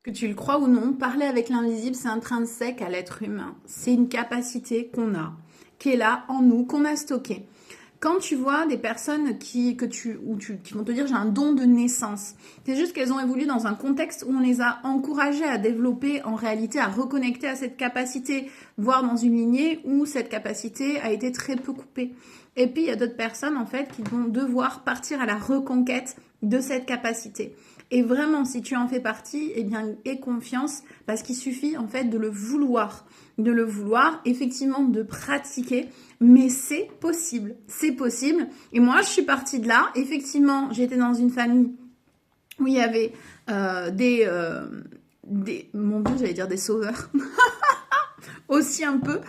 Que tu le crois ou non, parler avec l'invisible, c'est intrinsèque à l'être humain. C'est une capacité qu'on a, qui est là en nous, qu'on a stockée. Quand tu vois des personnes qui vont te dire j'ai un don de naissance, c'est juste qu'elles ont évolué dans un contexte où on les a encouragées à développer, en réalité à reconnecter à cette capacité, voire dans une lignée où cette capacité a été très peu coupée. Et puis il y a d'autres personnes en fait qui vont devoir partir à la reconquête de cette capacité. Et vraiment, si tu en fais partie, eh bien, aie confiance parce qu'il suffit en fait de le vouloir, effectivement de pratiquer, mais c'est possible, c'est possible. Et moi, je suis partie de là. Effectivement, j'étais dans une famille où il y avait mon Dieu, j'allais dire des sauveurs, aussi un peu,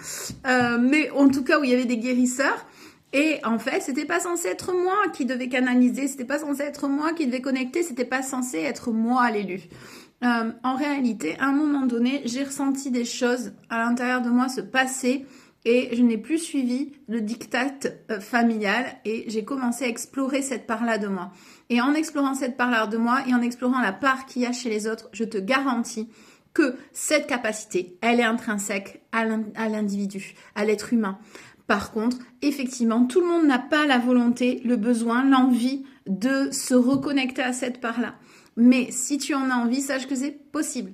mais en tout cas où il y avait des guérisseurs. Et en fait, c'était pas censé être moi qui devais canaliser, c'était pas censé être moi qui devais connecter, c'était pas censé être moi l'élu. En réalité, à un moment donné, j'ai ressenti des choses à l'intérieur de moi se passer et je n'ai plus suivi le diktat familial et j'ai commencé à explorer cette part-là de moi. Et en explorant cette part-là de moi et en explorant la part qu'il y a chez les autres, je te garantis que cette capacité, elle est intrinsèque à l'individu, à l'être humain. Par contre, effectivement, tout le monde n'a pas la volonté, le besoin, l'envie de se reconnecter à cette part-là. Mais si tu en as envie, sache que c'est possible.